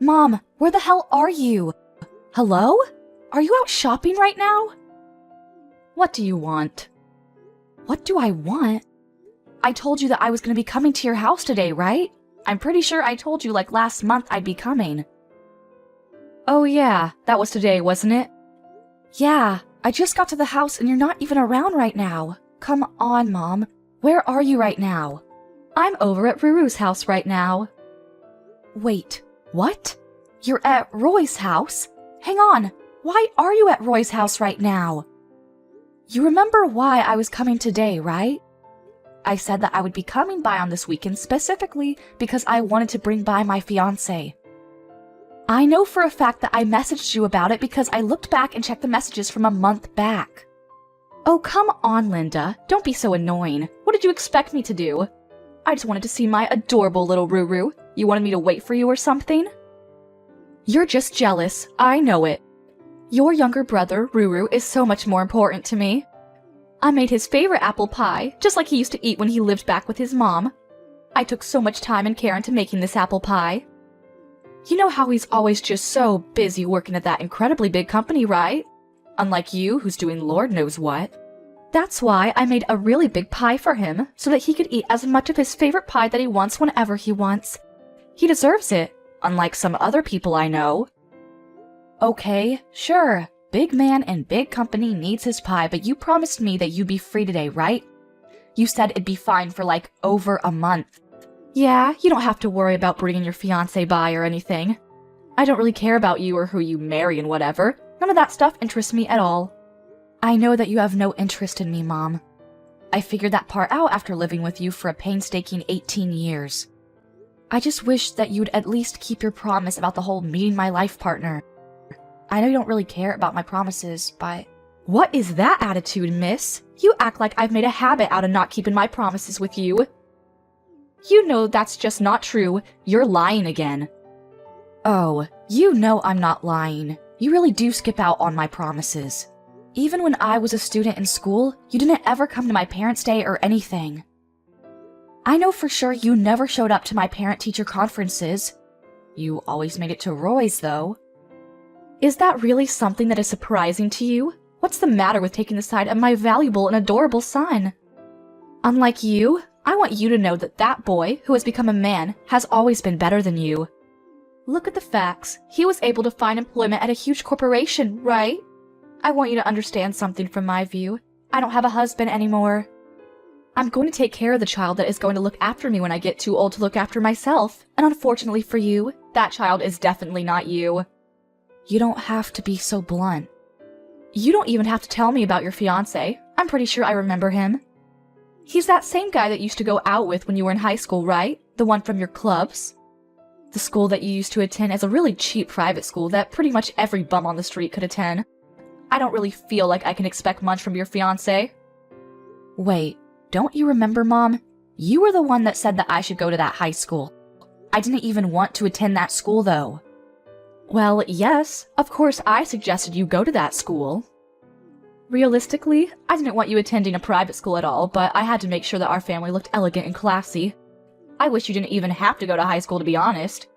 Mom, where the hell are you? Hello? Are you out shopping right now? What do you want? What do I want? I told you that I was going to be coming to your house today, right? I'm pretty sure I told you like last month I'd be coming. Oh yeah, that was today, wasn't it? Yeah, I just got to the house and you're not even around right now. Come on, Mom. Where are you right now? I'm over at Ruru's house right now. Wait, what? You're at Roy's house? Hang on, why are you at Roy's house right now? You remember why I was coming today, right? I said that I would be coming by on this weekend specifically because I wanted to bring by my fiancé. I know for a fact that I messaged you about it because I looked back and checked the messages from a month back. Oh, come on, Linda. Don't be so annoying. What did you expect me to do? I just wanted to see my adorable little Ruru. You wanted me to wait for you or something? You're just jealous. I know it. Your younger brother, Ruru, is so much more important to me. I made his favorite apple pie, just like he used to eat when he lived back with his mom. I took so much time and care into making this apple pie. You know how he's always just so busy working at that incredibly big company, right? Unlike you, who's doing Lord knows what. That's why I made a really big pie for him, so that he could eat as much of his favorite pie that he wants whenever he wants. He deserves it, unlike some other people I know. Okay, sure, big man and big company needs his pie, but you promised me that you'd be free today, right? You said it'd be fine for like over a month. Yeah, you don't have to worry about bringing your fiancé by or anything. I don't really care about you or who you marry and whatever. None of that stuff interests me at all. I know that you have no interest in me, Mom. I figured that part out after living with you for a painstaking 18 years. I just wish that you'd at least keep your promise about the whole meeting my life partner. I know you don't really care about my promises, but... What is that attitude, miss? You act like I've made a habit out of not keeping my promises with you. You know that's just not true. You're lying again. Oh, you know I'm not lying. You really do skip out on my promises. Even when I was a student in school, you didn't ever come to my parents' day or anything. I know for sure you never showed up to my parent-teacher conferences. You always made it to Roy's, though. Is that really something that is surprising to you? What's the matter with taking the side of my valuable and adorable son? Unlike you, I want you to know that that boy, who has become a man, has always been better than you. Look at the facts. He was able to find employment at a huge corporation, right? I want you to understand something from my view. I don't have a husband anymore. I'm going to take care of the child that is going to look after me when I get too old to look after myself. And unfortunately for you, that child is definitely not you. You don't have to be so blunt. You don't even have to tell me about your fiancé. I'm pretty sure I remember him. He's that same guy that you used to go out with when you were in high school, right? The one from your clubs? The school that you used to attend is a really cheap private school that pretty much every bum on the street could attend. I don't really feel like I can expect much from your fiancé. Wait, don't you remember, Mom? You were the one that said that I should go to that high school. I didn't even want to attend that school, though. Well, yes, of course I suggested you go to that school. Realistically, I didn't want you attending a private school at all, but I had to make sure that our family looked elegant and classy. I wish you didn't even have to go to high school, to be honest.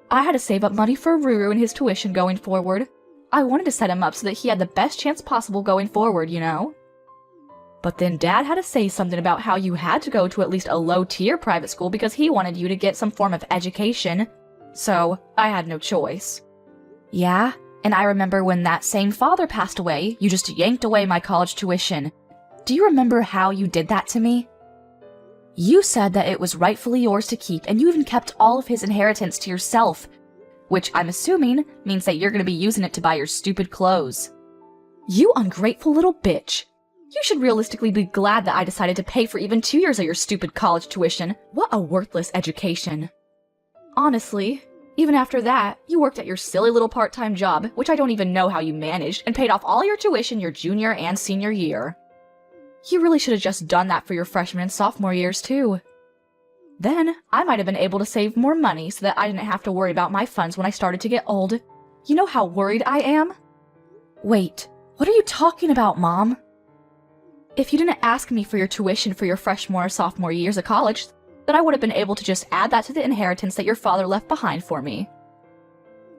I had to save up money for Ruru and his tuition going forward. I wanted to set him up so that he had the best chance possible going forward, you know? But then Dad had to say something about how you had to go to at least a low-tier private school because he wanted you to get some form of education. So, I had no choice. Yeah, and I remember when that same father passed away, you just yanked away my college tuition. Do you remember how you did that to me? You said that it was rightfully yours to keep, and you even kept all of his inheritance to yourself, which I'm assuming means that you're going to be using it to buy your stupid clothes. You ungrateful little bitch. You should realistically be glad that I decided to pay for even 2 years of your stupid college tuition. What a worthless education. Honestly, even after that, you worked at your silly little part-time job, which I don't even know how you managed, and paid off all your tuition your junior and senior year. You really should have just done that for your freshman and sophomore years, too. Then, I might have been able to save more money so that I didn't have to worry about my funds when I started to get old. You know how worried I am? Wait, what are you talking about, Mom? If you didn't ask me for your tuition for your freshman or sophomore years of college, then I would have been able to just add that to the inheritance that your father left behind for me.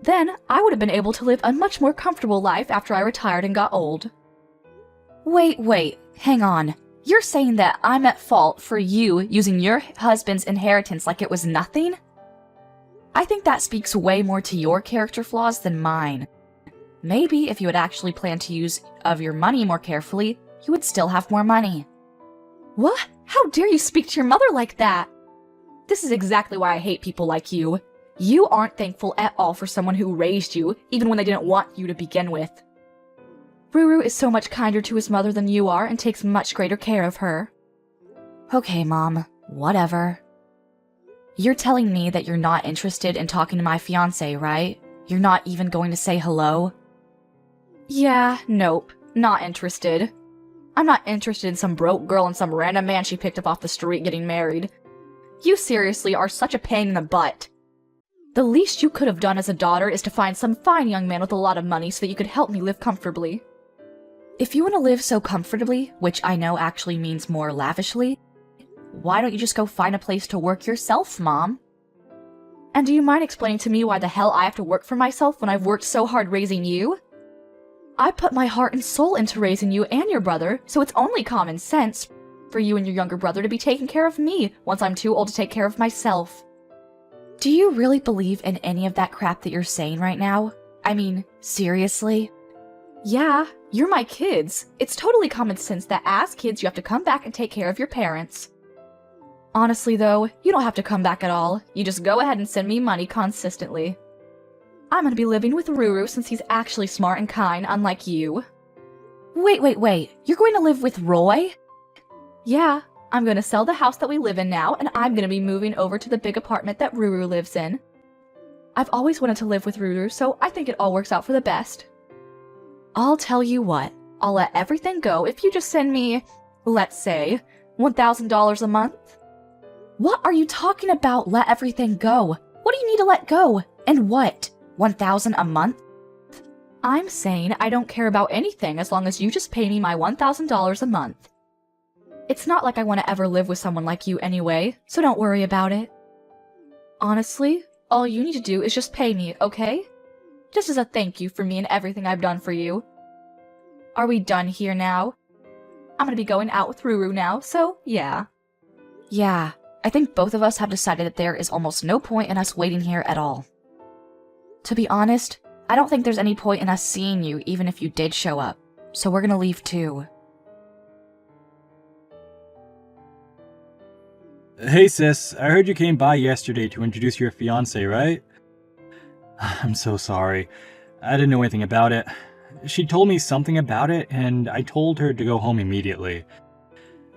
Then I would have been able to live a much more comfortable life after I retired and got old. Wait, hang on. You're saying that I'm at fault for you using your husband's inheritance like it was nothing? I think that speaks way more to your character flaws than mine. Maybe if you had actually planned to use of your money more carefully, you would still have more money. What? How dare you speak to your mother like that? This is exactly why I hate people like you. You aren't thankful at all for someone who raised you, even when they didn't want you to begin with. Ruru is so much kinder to his mother than you are and takes much greater care of her. Okay, Mom. Whatever. You're telling me that you're not interested in talking to my fiancé, right? You're not even going to say hello? Yeah, nope. Not interested. I'm not interested in some broke girl and some random man she picked up off the street getting married. You seriously are such a pain in the butt. The least you could have done as a daughter is to find some fine young man with a lot of money so that you could help me live comfortably. If you want to live so comfortably, which I know actually means more lavishly, why don't you just go find a place to work yourself, Mom? And do you mind explaining to me why the hell I have to work for myself when I've worked so hard raising you? I put my heart and soul into raising you and your brother, so it's only common sense for you and your younger brother to be taking care of me once I'm too old to take care of myself. Do you really believe in any of that crap that you're saying right now? I mean, seriously? Yeah, you're my kids. It's totally common sense that as kids you have to come back and take care of your parents. Honestly though, you don't have to come back at all. You just go ahead and send me money consistently. I'm gonna be living with Ruru since he's actually smart and kind, unlike you. Wait. You're going to live with Roy? Yeah, I'm gonna sell the house that we live in now, and I'm gonna be moving over to the big apartment that Ruru lives in. I've always wanted to live with Ruru, so I think it all works out for the best. I'll tell you what, I'll let everything go if you just send me, let's say, $1,000 a month. What are you talking about, let everything go? What do you need to let go? And what? $1,000 a month? I'm saying I don't care about anything as long as you just pay me my $1,000 a month. It's not like I want to ever live with someone like you anyway, so don't worry about it. Honestly, all you need to do is just pay me, okay? Just as a thank you for me and everything I've done for you. Are we done here now? I'm gonna be going out with Ruru now, so yeah. Yeah, I think both of us have decided that there is almost no point in us waiting here at all. To be honest, I don't think there's any point in us seeing you even if you did show up, so we're gonna leave too. Hey sis, I heard you came by yesterday to introduce your fiancé, right? I'm so sorry. I didn't know anything about it. She told me something about it, and I told her to go home immediately.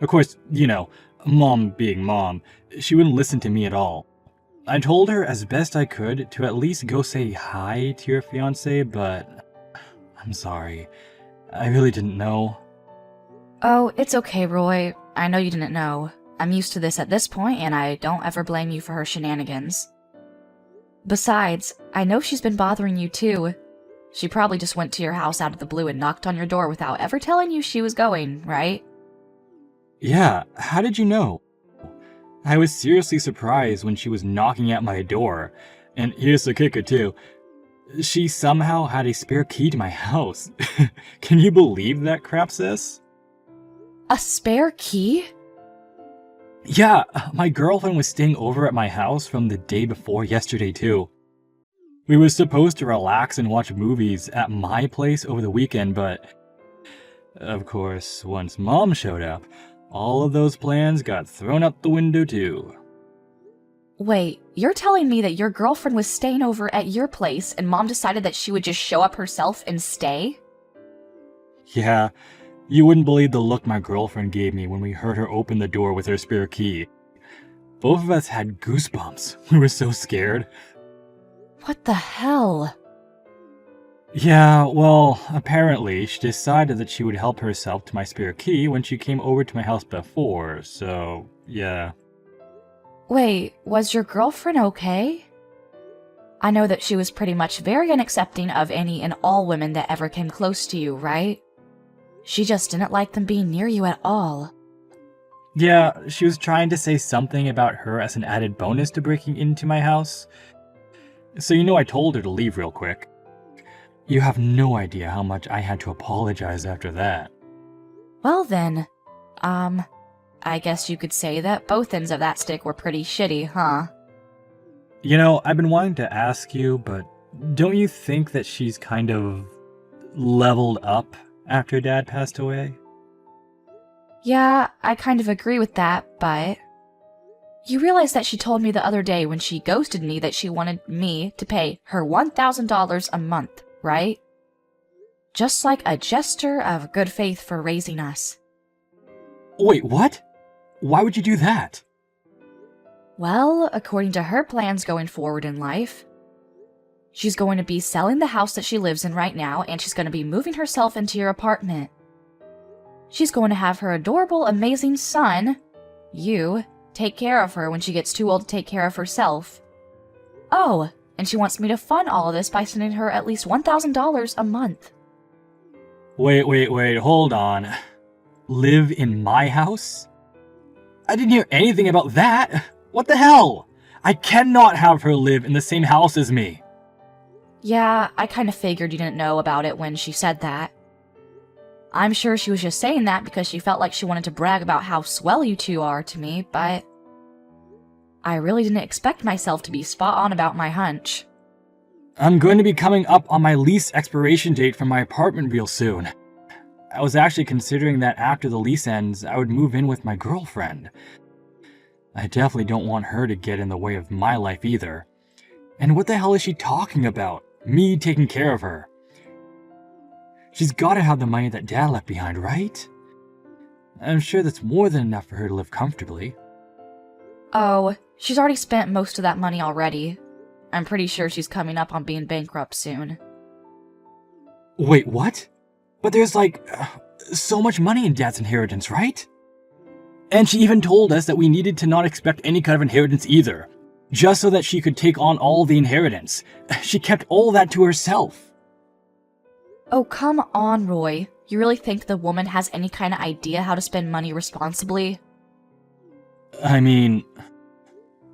Of course, you know, Mom being Mom, she wouldn't listen to me at all. I told her as best I could to at least go say hi to your fiancé, but I'm sorry. I really didn't know. Oh, it's okay, Roy. I know you didn't know. I'm used to this at this point, and I don't ever blame you for her shenanigans. Besides, I know she's been bothering you too. She probably just went to your house out of the blue and knocked on your door without ever telling you she was going, right? Yeah, how did you know? I was seriously surprised when she was knocking at my door. And here's the kicker too. She somehow had a spare key to my house. Can you believe that crap, sis? A spare key? Yeah, my girlfriend was staying over at my house from the day before yesterday too. We were supposed to relax and watch movies at my place over the weekend, but of course, once Mom showed up, all of those plans got thrown out the window too. Wait, you're telling me that your girlfriend was staying over at your place and Mom decided that she would just show up herself and stay? Yeah, you wouldn't believe the look my girlfriend gave me when we heard her open the door with her spare key. Both of us had goosebumps. We were so scared. What the hell? Yeah, well, apparently she decided that she would help herself to my spare key when she came over to my house before, so yeah. Wait, was your girlfriend okay? I know that she was pretty much very unaccepting of any and all women that ever came close to you, right? She just didn't like them being near you at all. Yeah, she was trying to say something about her as an added bonus to breaking into my house. So you know I told her to leave real quick. You have no idea how much I had to apologize after that. Well then, I guess you could say that both ends of that stick were pretty shitty, huh? You know, I've been wanting to ask you, but don't you think that she's kind of leveled up after Dad passed away? Yeah, I kind of agree with that, but... You realize that she told me the other day when she ghosted me that she wanted me to pay her $1,000 a month, right? Just like a gesture of good faith for raising us. Wait, what? Why would you do that? Well, according to her plans going forward in life, she's going to be selling the house that she lives in right now, and she's going to be moving herself into your apartment. She's going to have her adorable, amazing son, you, take care of her when she gets too old to take care of herself. Oh, and she wants me to fund all of this by sending her at least $1,000 a month. Wait, hold on. Live in my house? I didn't hear anything about that. What the hell? I cannot have her live in the same house as me. Yeah, I kind of figured you didn't know about it when she said that. I'm sure she was just saying that because she felt like she wanted to brag about how swell you two are to me, but I really didn't expect myself to be spot on about my hunch. I'm going to be coming up on my lease expiration date for my apartment real soon. I was actually considering that after the lease ends, I would move in with my girlfriend. I definitely don't want her to get in the way of my life either. And what the hell is she talking about? Me taking care of her. She's gotta have the money that Dad left behind, right? I'm sure that's more than enough for her to live comfortably. Oh, she's already spent most of that money already. I'm pretty sure she's coming up on being bankrupt soon. Wait, what? But there's so much money in Dad's inheritance, right? And she even told us that we needed to not expect any kind of inheritance either, just so that she could take on all the inheritance. She kept all that to herself. Oh, come on, Roy. You really think the woman has any kind of idea how to spend money responsibly? I mean...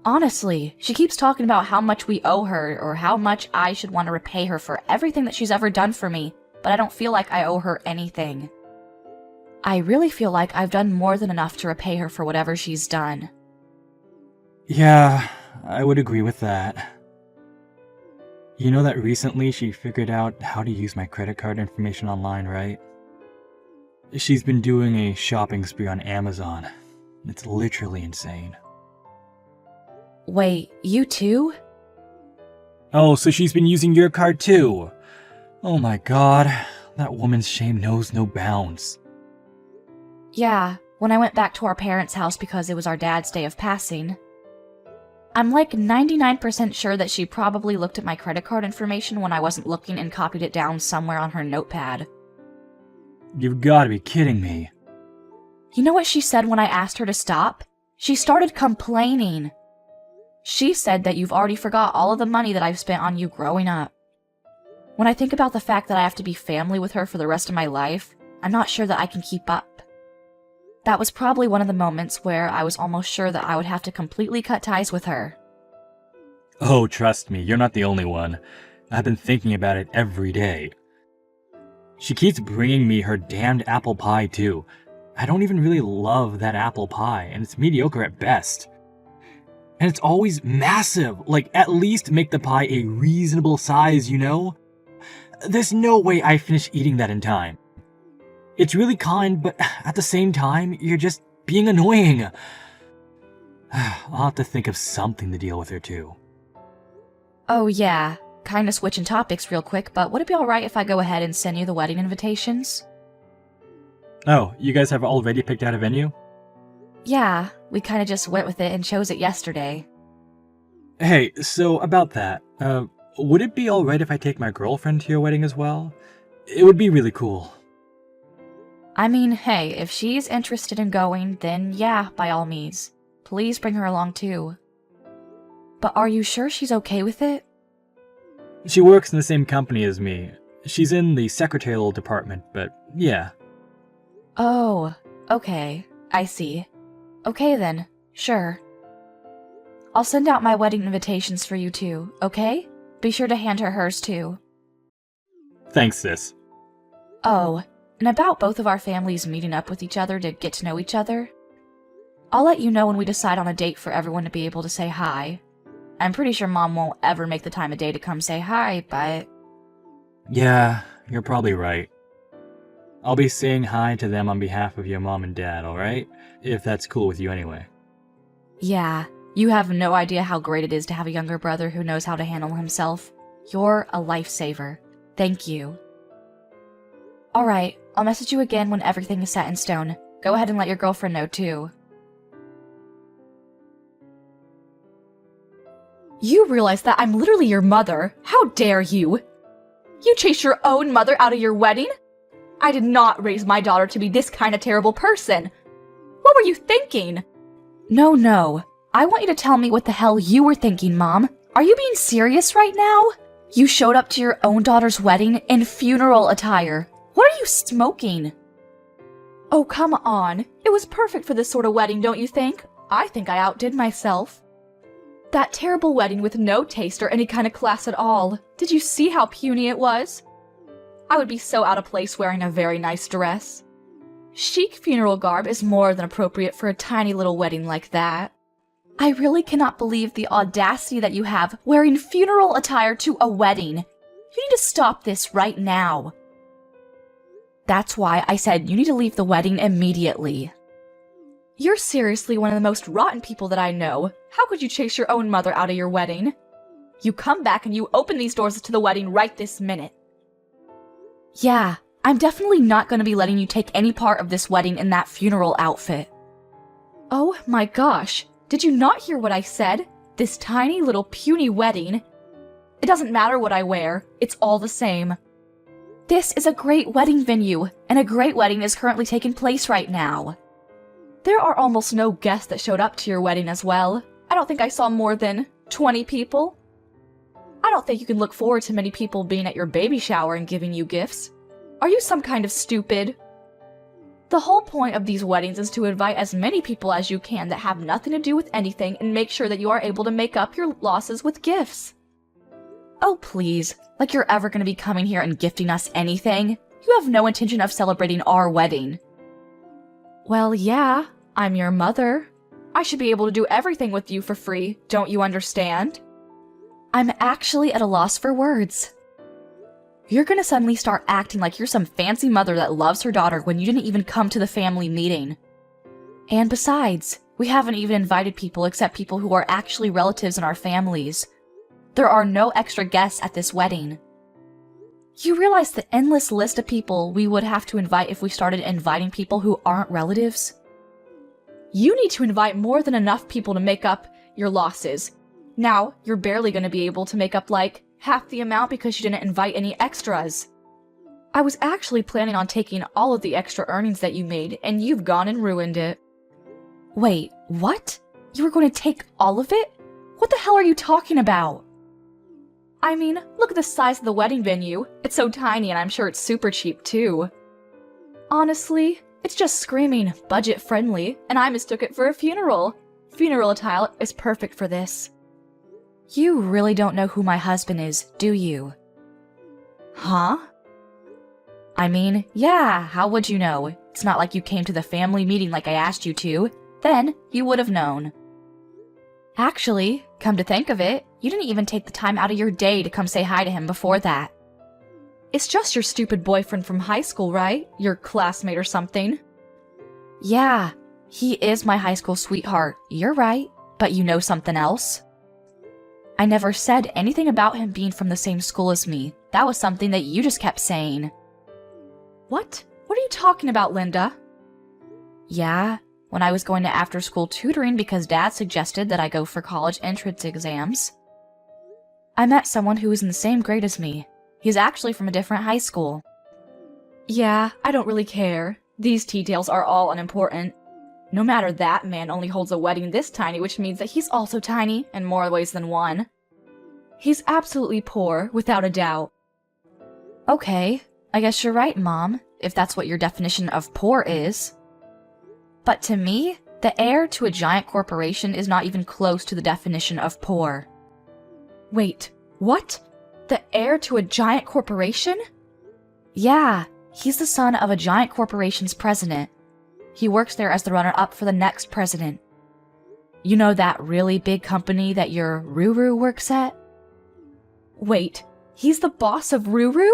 Honestly, she keeps talking about how much we owe her or how much I should want to repay her for everything that she's ever done for me, but I don't feel like I owe her anything. I really feel like I've done more than enough to repay her for whatever she's done. Yeah, I would agree with that. You know that recently she figured out how to use my credit card information online, right? She's been doing a shopping spree on Amazon. It's literally insane. Wait, you too? Oh, so she's been using your card too? Oh my god, that woman's shame knows no bounds. Yeah, when I went back to our parents' house because it was our dad's day of passing. I'm like 99% sure that she probably looked at my credit card information when I wasn't looking and copied it down somewhere on her notepad. You've gotta be kidding me. You know what she said when I asked her to stop? She started complaining. She said that you've already forgot all of the money that I've spent on you growing up. When I think about the fact that I have to be family with her for the rest of my life, I'm not sure that I can keep up. That was probably one of the moments where I was almost sure that I would have to completely cut ties with her. Oh, trust me, you're not the only one. I've been thinking about it every day. She keeps bringing me her damned apple pie too. I don't even really love that apple pie, and it's mediocre at best. And it's always massive, at least make the pie a reasonable size, you know? There's no way I finish eating that in time. It's really kind, but at the same time, you're just being annoying. I'll have to think of something to deal with her too. Oh yeah, kinda switching topics real quick, but would it be alright if I go ahead and send you the wedding invitations? Oh, you guys have already picked out a venue? Yeah, we kinda just went with it and chose it yesterday. Hey, so about that, would it be alright if I take my girlfriend to your wedding as well? It would be really cool. I mean, hey, if she's interested in going, then yeah, by all means. Please bring her along too. But are you sure she's okay with it? She works in the same company as me. She's in the secretarial department, but yeah. Oh, okay, I see. Okay then, sure. I'll send out my wedding invitations for you too, okay? Be sure to hand her hers too. Thanks, sis. Oh, and about both of our families meeting up with each other to get to know each other. I'll let you know when we decide on a date for everyone to be able to say hi. I'm pretty sure Mom won't ever make the time of day to come say hi, but... Yeah, you're probably right. I'll be saying hi to them on behalf of your mom and dad, alright? If that's cool with you anyway. Yeah, you have no idea how great it is to have a younger brother who knows how to handle himself. You're a lifesaver. Thank you. Alright, I'll message you again when everything is set in stone. Go ahead and let your girlfriend know too. You realize that I'm literally your mother. How dare you? You chased your own mother out of your wedding? I did not raise my daughter to be this kind of terrible person. What were you thinking? No. I want you to tell me what the hell you were thinking, Mom. Are you being serious right now? You showed up to your own daughter's wedding in funeral attire. What are you smoking? Oh, come on. It was perfect for this sort of wedding, don't you think? I think I outdid myself. That terrible wedding with no taste or any kind of class at all. Did you see how puny it was? I would be so out of place wearing a very nice dress. Chic funeral garb is more than appropriate for a tiny little wedding like that. I really cannot believe the audacity that you have wearing funeral attire to a wedding. You need to stop this right now. That's why I said you need to leave the wedding immediately. You're seriously one of the most rotten people that I know. How could you chase your own mother out of your wedding? You come back and you open these doors to the wedding right this minute. Yeah, I'm definitely not going to be letting you take any part of this wedding in that funeral outfit. Oh my gosh, did you not hear what I said? This tiny little puny wedding. It doesn't matter what I wear, it's all the same. This is a great wedding venue, and a great wedding is currently taking place right now. There are almost no guests that showed up to your wedding as well. I don't think I saw more than 20 people. I don't think you can look forward to many people being at your baby shower and giving you gifts. Are you some kind of stupid? The whole point of these weddings is to invite as many people as you can that have nothing to do with anything and make sure that you are able to make up your losses with gifts. Oh please, like you're ever going to be coming here and gifting us anything? You have no intention of celebrating our wedding. Well, yeah, I'm your mother. I should be able to do everything with you for free, don't you understand? I'm actually at a loss for words. You're gonna suddenly start acting like you're some fancy mother that loves her daughter when you didn't even come to the family meeting. And besides, we haven't even invited people except people who are actually relatives in our families. There are no extra guests at this wedding. You realize the endless list of people we would have to invite if we started inviting people who aren't relatives? You need to invite more than enough people to make up your losses. Now, you're barely going to be able to make up like half the amount because you didn't invite any extras. I was actually planning on taking all of the extra earnings that you made, and you've gone and ruined it. Wait, what? You were going to take all of it? What the hell are you talking about? I mean, look at the size of the wedding venue. It's so tiny and I'm sure it's super cheap too. Honestly, it's just screaming budget friendly, and I mistook it for a funeral. Funeral attire is perfect for this. You really don't know who my husband is, do you? Huh? I mean, yeah, how would you know? It's not like you came to the family meeting like I asked you to. Then, you would have known. Actually, come to think of it, you didn't even take the time out of your day to come say hi to him before that. It's just your stupid boyfriend from high school, right? Your classmate or something. Yeah, he is my high school sweetheart, you're right. But you know something else? I never said anything about him being from the same school as me. That was something that you just kept saying. What? What are you talking about, Linda? Yeah, when I was going to after-school tutoring because Dad suggested that I go for college entrance exams. I met someone who was in the same grade as me. He's actually from a different high school. Yeah, I don't really care. These details are all unimportant. No matter, that man only holds a wedding this tiny, which means that he's also tiny in more ways than one. He's absolutely poor, without a doubt. Okay, I guess you're right, Mom, if that's what your definition of poor is. But to me, the heir to a giant corporation is not even close to the definition of poor. Wait, what? The heir to a giant corporation? Yeah, he's the son of a giant corporation's president. He works there as the runner-up for the next president. You know that really big company that your Ruru works at? Wait, he's the boss of Ruru?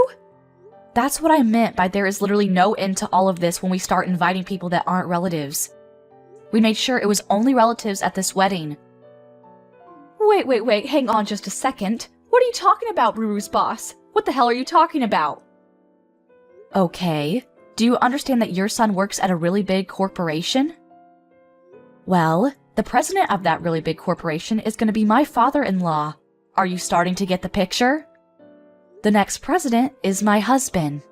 That's what I meant by there is literally no end to all of this when we start inviting people that aren't relatives. We made sure it was only relatives at this wedding. Wait, hang on just a second. What are you talking about, Ruru's boss? What the hell are you talking about? Okay, do you understand that your son works at a really big corporation? Well, the president of that really big corporation is going to be my father-in-law. Are you starting to get the picture? The next president is my husband.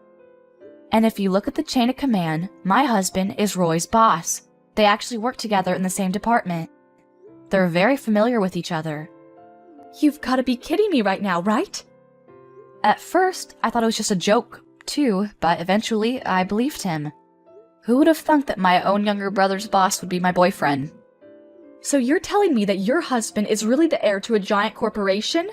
And if you look at the chain of command, my husband is Roy's boss. They actually work together in the same department. They're very familiar with each other. You've got to be kidding me right now, right? At first, I thought it was just a joke, too, but eventually I believed him. Who would have thunk that my own younger brother's boss would be my boyfriend? So you're telling me that your husband is really the heir to a giant corporation?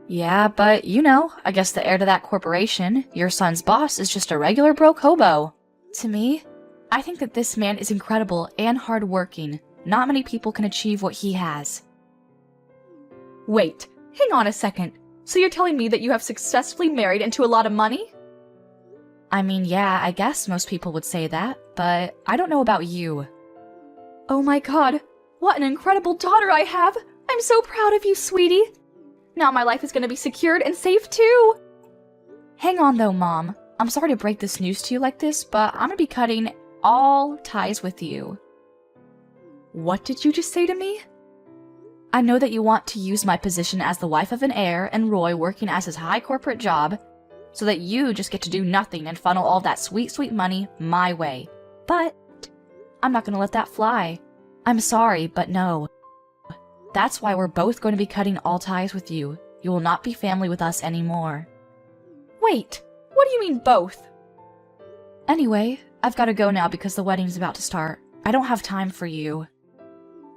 Yeah, but you know, I guess the heir to that corporation, your son's boss, is just a regular broke hobo. To me, I think that this man is incredible and hardworking. Not many people can achieve what he has. Wait, hang on a second. So you're telling me that you have successfully married into a lot of money? I mean, yeah, I guess most people would say that, but I don't know about you. Oh my god, what an incredible daughter I have! I'm so proud of you, sweetie! Now my life is going to be secured and safe too! Hang on though, Mom. I'm sorry to break this news to you like this, but I'm going to be cutting all ties with you. What did you just say to me? I know that you want to use my position as the wife of an heir and Roy working as his high corporate job so that you just get to do nothing and funnel all that sweet, sweet money my way. But I'm not going to let that fly. I'm sorry, but no. That's why we're both going to be cutting all ties with you. You will not be family with us anymore. Wait, what do you mean both? Anyway, I've got to go now because the wedding's about to start. I don't have time for you.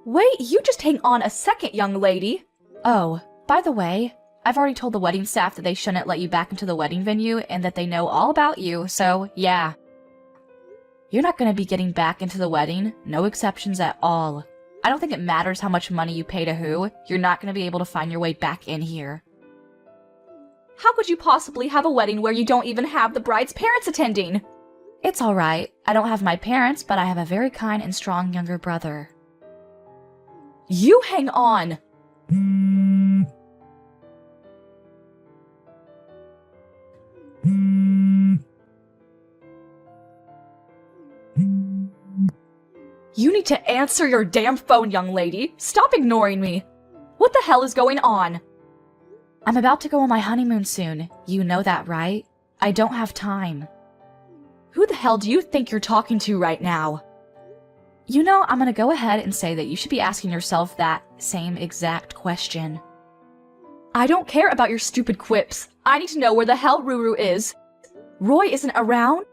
Wait, you just hang on a second, young lady. Oh, by the way, I've already told the wedding staff that they shouldn't let you back into the wedding venue and that they know all about you, so yeah. You're not going to be getting back into the wedding, no exceptions at all. I don't think it matters how much money you pay to who, you're not going to be able to find your way back in here. How could you possibly have a wedding where you don't even have the bride's parents attending? It's alright, I don't have my parents, but I have a very kind and strong younger brother. You hang on! You need to answer your damn phone, young lady! Stop ignoring me! What the hell is going on? I'm about to go on my honeymoon soon. You know that, right? I don't have time. Who the hell do you think you're talking to right now? You know, I'm gonna go ahead and say that you should be asking yourself that same exact question. I don't care about your stupid quips. I need to know where the hell Ruru is. Roy isn't around?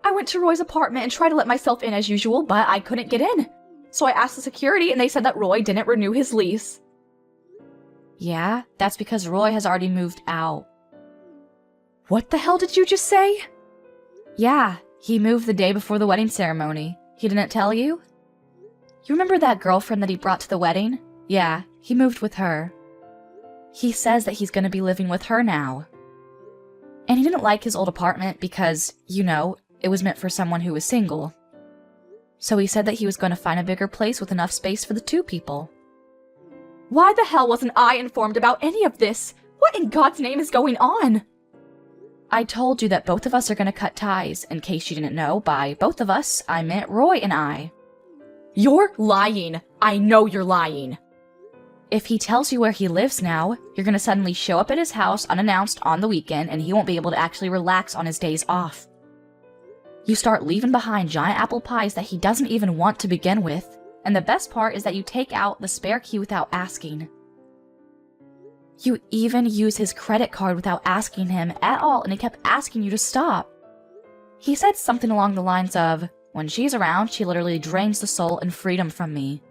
I went to Roy's apartment and tried to let myself in as usual, but I couldn't get in. So I asked the security and they said that Roy didn't renew his lease. Yeah, that's because Roy has already moved out. What the hell did you just say? Yeah, he moved the day before the wedding ceremony. He didn't tell you? You remember that girlfriend that he brought to the wedding? Yeah, he moved with her. He says that he's gonna be living with her now. And he didn't like his old apartment because, you know, it was meant for someone who was single. So he said that he was going to find a bigger place with enough space for the two people. Why the hell wasn't I informed about any of this? What in God's name is going on? I told you that both of us are going to cut ties. In case you didn't know, by both of us, I meant Roy and I. You're lying. I know you're lying. If he tells you where he lives now, you're going to suddenly show up at his house unannounced on the weekend and he won't be able to actually relax on his days off. You start leaving behind giant apple pies that he doesn't even want to begin with, and the best part is that you take out the spare key without asking. You even use his credit card without asking him at all, and he kept asking you to stop. He said something along the lines of, "When she's around, she literally drains the soul and freedom from me."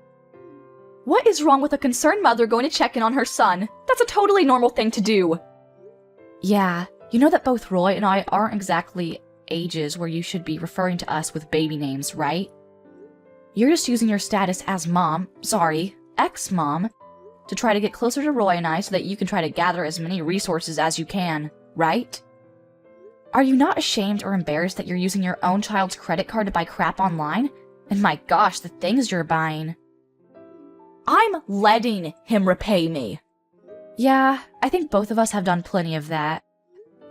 What is wrong with a concerned mother going to check in on her son? That's That's a totally normal thing to do. Yeah, you know that both Roy and I aren't exactly ages where you should be referring to us with baby names, right? You're just using your status as ex-mom, to try to get closer to Roy and I so that you can try to gather as many resources as you can, right? Are you not ashamed or embarrassed that you're using your own child's credit card to buy crap online? And my gosh, the things you're buying. I'm letting him repay me. Yeah, I think both of us have done plenty of that.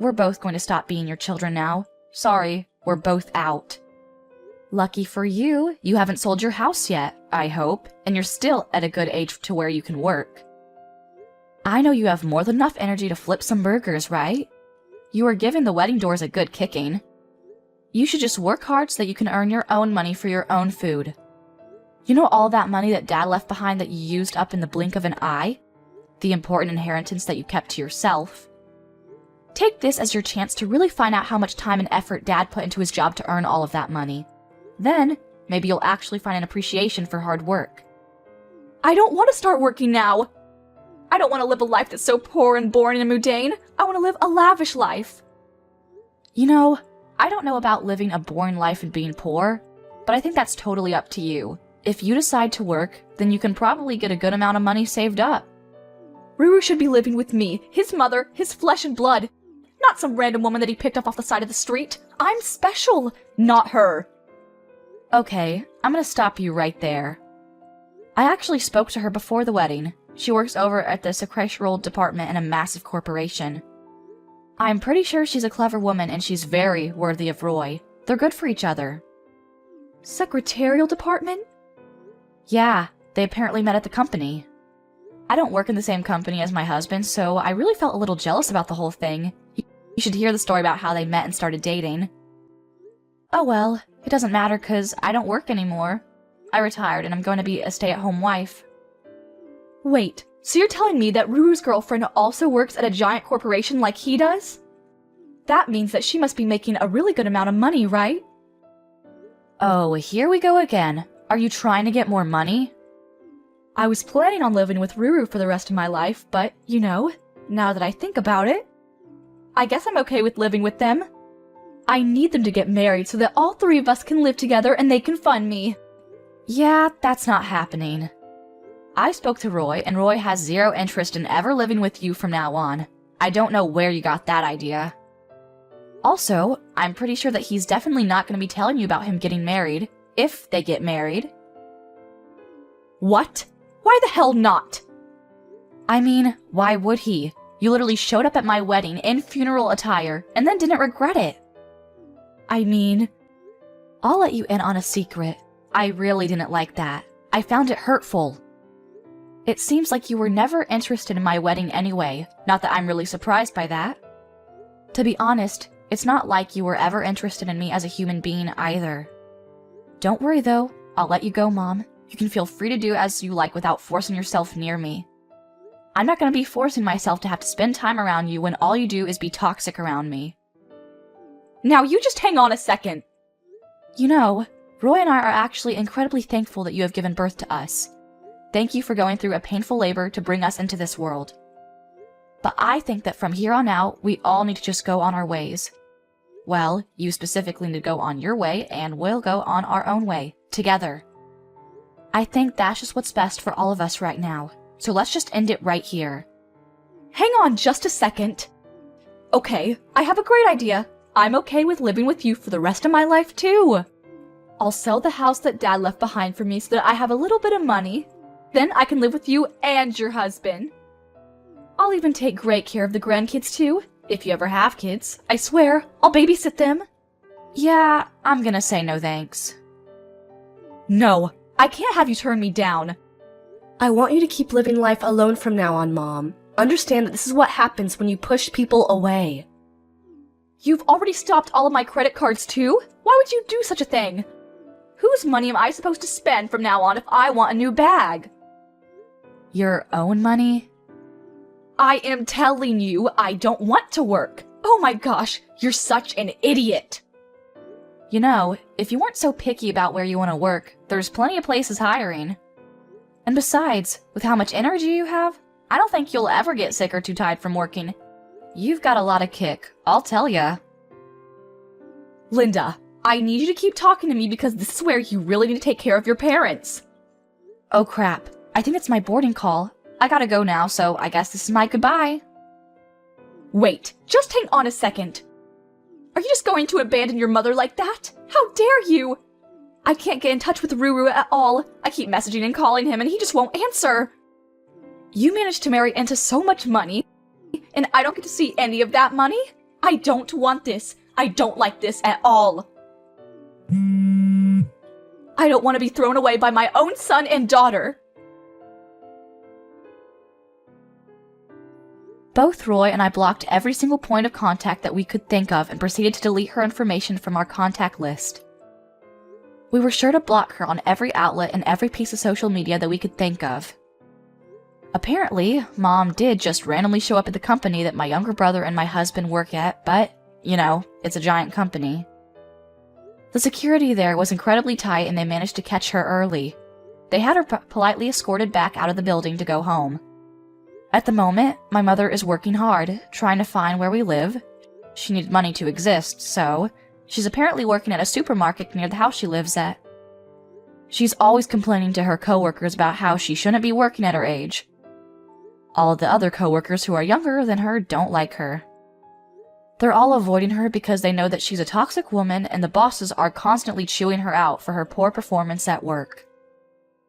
We're both going to stop being your children now. Sorry, we're both out. Lucky for you, you haven't sold your house yet, I hope, and you're still at a good age to where you can work. I know you have more than enough energy to flip some burgers, right? You are giving the wedding doors a good kicking. You should just work hard so that you can earn your own money for your own food. You know all that money that Dad left behind that you used up in the blink of an eye? The important inheritance that you kept to yourself. Take this as your chance to really find out how much time and effort Dad put into his job to earn all of that money. Then, maybe you'll actually find an appreciation for hard work. I don't want to start working now. I don't want to live a life that's so poor and boring and mundane. I want to live a lavish life. You know, I don't know about living a boring life and being poor, but I think that's totally up to you. If you decide to work, then you can probably get a good amount of money saved up. Ruru should be living with me, his mother, his flesh and blood. Not some random woman that he picked up off the side of the street. I'm special, not her. Okay, I'm gonna stop you right there. I actually spoke to her before the wedding. She works over at the secretarial department in a massive corporation. I'm pretty sure she's a clever woman and she's very worthy of Roy. They're good for each other. Secretarial department? Yeah, they apparently met at the company. I don't work in the same company as my husband, so I really felt a little jealous about the whole thing. You should hear the story about how they met and started dating. Oh well, it doesn't matter because I don't work anymore. I retired and I'm going to be a stay-at-home wife. Wait, so you're telling me that Ruru's girlfriend also works at a giant corporation like he does? That means that she must be making a really good amount of money, right? Oh, here we go again. Are you trying to get more money? I was planning on living with Ruru for the rest of my life, but, you know, now that I think about it, I guess I'm okay with living with them. I need them to get married so that all three of us can live together and they can fund me. Yeah, that's not happening. I spoke to Roy, and Roy has zero interest in ever living with you from now on. I don't know where you got that idea. Also, I'm pretty sure that he's definitely not going to be telling you about him getting married, if they get married. What? Why the hell not? I mean, why would he? You literally showed up at my wedding in funeral attire, and then didn't regret it. I mean, I'll let you in on a secret. I really didn't like that. I found it hurtful. It seems like you were never interested in my wedding anyway, not that I'm really surprised by that. To be honest, it's not like you were ever interested in me as a human being either. Don't worry though, I'll let you go, Mom. You can feel free to do as you like without forcing yourself near me. I'm not going to be forcing myself to have to spend time around you when all you do is be toxic around me. Now you just hang on a second. You know, Roy and I are actually incredibly thankful that you have given birth to us. Thank you for going through a painful labor to bring us into this world. But I think that from here on out, we all need to just go on our ways. Well, you specifically need to go on your way, and we'll go on our own way, together. I think that's just what's best for all of us right now, so let's just end it right here. Hang on just a second. Okay, I have a great idea. I'm okay with living with you for the rest of my life, too. I'll sell the house that Dad left behind for me so that I have a little bit of money. Then I can live with you and your husband. I'll even take great care of the grandkids, too. If you ever have kids, I swear, I'll babysit them. Yeah, I'm gonna say no thanks. No, I can't have you turn me down. I want you to keep living life alone from now on, Mom. Understand that this is what happens when you push people away. You've already stopped all of my credit cards, too? Why would you do such a thing? Whose money am I supposed to spend from now on if I want a new bag? Your own money? I am telling you, I don't want to work. Oh my gosh, you're such an idiot. You know, if you weren't so picky about where you want to work, there's plenty of places hiring. And besides, with how much energy you have, I don't think you'll ever get sick or too tired from working. You've got a lot of kick, I'll tell ya. Linda, I need you to keep talking to me because this is where you really need to take care of your parents. Oh crap, I think it's my boarding call. I gotta go now, so I guess this is my goodbye. Wait, just hang on a second. Are you just going to abandon your mother like that? How dare you? I can't get in touch with Ruru at all. I keep messaging and calling him and he just won't answer. You managed to marry into so much money, and I don't get to see any of that money? I don't want this. I don't like this at all. I don't want to be thrown away by my own son and daughter. Both Roy and I blocked every single point of contact that we could think of and proceeded to delete her information from our contact list. We were sure to block her on every outlet and every piece of social media that we could think of. Apparently, Mom did just randomly show up at the company that my younger brother and my husband work at, but, you know, it's a giant company. The security there was incredibly tight and they managed to catch her early. They had her politely escorted back out of the building to go home. At the moment, my mother is working hard, trying to find where we live. She needed money to exist, so she's apparently working at a supermarket near the house she lives at. She's always complaining to her coworkers about how she shouldn't be working at her age. All of the other coworkers who are younger than her don't like her. They're all avoiding her because they know that she's a toxic woman and the bosses are constantly chewing her out for her poor performance at work.